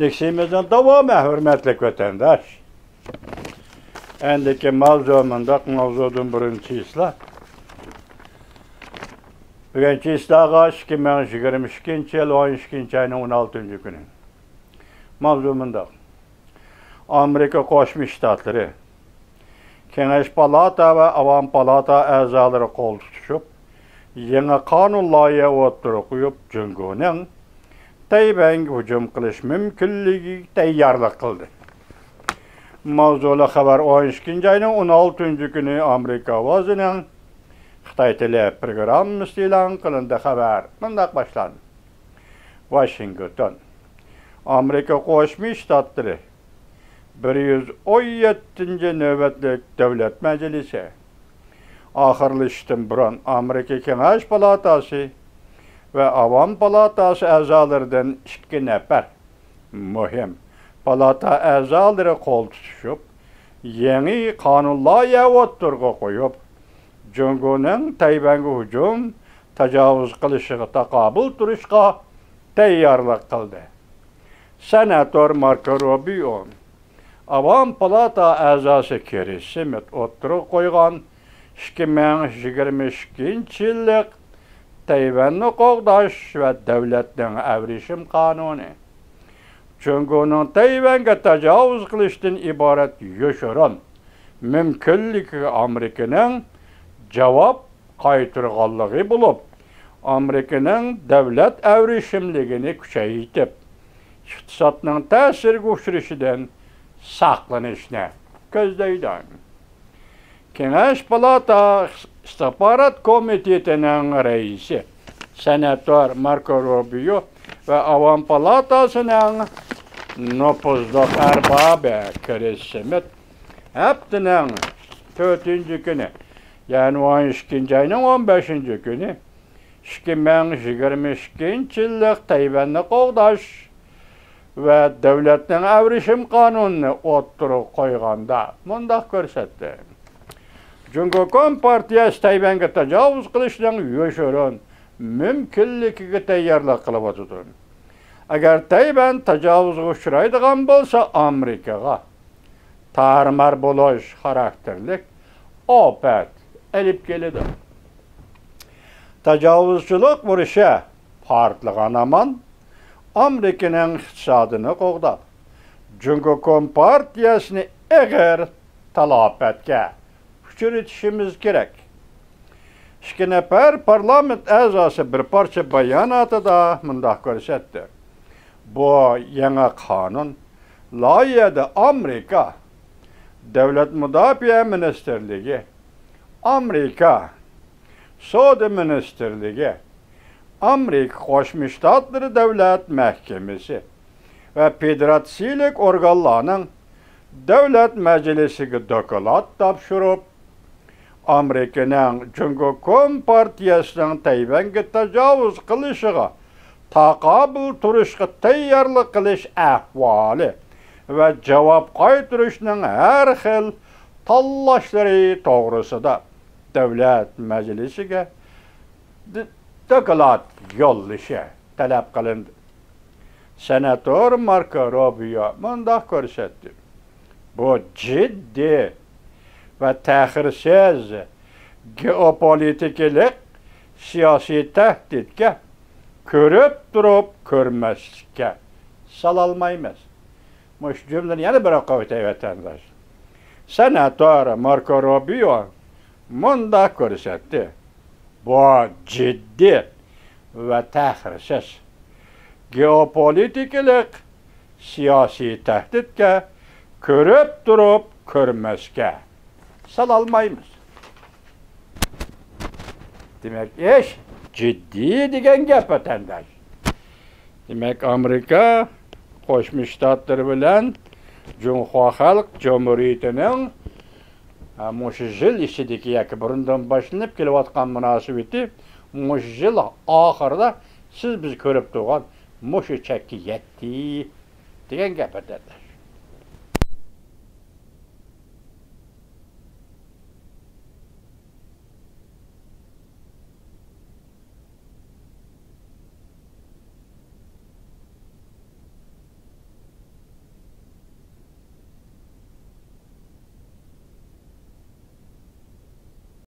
Leksimizden devamı hürmetli vatandaş. Endiki mavzudun birinci islah. Birinci islaha 2022 yıl 12. ayının 16. günü. Mavzumunda Amerika Koşmuş Ştatları Kengeş Palata ve Avam Palata azaları kol tutuşup yeni kanun layığı oturup koyup Cungu'nun Tayvan'a hücum kılış mümkünlüğü teyyarlık kıldı. Mavzulu haber 12. ayının 16. günü Amerika vazının Xitay tili program ilan kılındı haber. Bundak başlandı. Washington Amerika Koşmuş Ştatları 117. növbetlik Devlet Meclisi ahırlıştın buran Amerika Kengeş Palatası ve Avam Palatası azalarından 2 nefer mühim palata azaları kol tutuşup yeni kanunla oturga koyup Cungu'nun Tayvan'a hücum tecavüz kılışığı takabül turuşka teyyarlık kıldı. Senatör Marco Rubio Avam Palata azası Kerry Smith oturup koygan 2022 yıllık Tayvan'ı qoğdaş ve devletinin evrişim kanunu. Cungu'nun Tayvan'a tecavüz kılıştan ibaret yoşuran mümkünlüğü Amerika'nın cevap kaytırgallığı bulup Amerika'nın devlet evrişimliğini küçeytip iktisatının tesir güçlüşüden saklanışına gözleydi. Kengeş Palata İstihbarat Komitesi'nin reisi Senatör Marco Rubio ve Avam Palatası'nın nüfuzluk erbabı Kerry Smith hepsinin 4. günü yani 12. ayının 15. günü 2022 yıllık Tayvan'ı qoğdaş ve devletin evrişim kanununu oturup koyganda mundaq görsetdi. Cungu Kompartiyası Tayvan'a tecavüz kılışının yoşuran mümkünlüğü teyyarlık kılıp oturdu. Eğer Tayvan tecavüzü uçuraydıgan bolsa Amerikaga tarmar buluş karakterlik opet elip gelidi. Tecavüzçülük vuruşa partlıgan aman Amerika'nın iktisadını qoğdap. Cungu Kompartiyasını eğer talap etke küçültüşümüz gerek. 2 nefer parlament azası bir parça bayanatı da mundaq görsetdi. Bu yeni kanun layihede Amerika Devlet Müdafiə Ministerliği, Amerika Soda Ministerliği, Amerika Koşmuş Ştatları Devlet Mahkemesi ve federasiyalık organlarının Devlet Meclisi'ne dokulat tapşırıp Amerika'nın Cungu Kompartiyası'nın Tayvan'a tecavüz kılışıga takabül turuşga teyyarlık kılış ahvali ve cevap kaytırışının her xil tallaşları doğrusu da Devlet Meclisi'ne dokulat yollışı talep kılındı. Senatör Marco Rubio mundaq görsetdi. Bu ciddi ve tehirsiz geopolitiklik siyasi tehditke körüp durup körmezke salalmayız. Muş cümleni yana bir kavite vatandaş. Senatör Marco Rubio mundaq görsetdi. Bu ciddi ve tehirsiz geopolitiklik siyasi tehditke körüp durup körmezke salalmayız. Demek iş ciddi degen gap vatandaş. Demek Amerika Koşmuş Ştatları bilen Cumhur Halk Cumhuriyeti'nin muşu yıl işideki yaki burundan başlanıp kelivatkan münasibeti muşu yıl ahırda siz biz körüp doğan muşu çekki yetti degen gap vatandaş.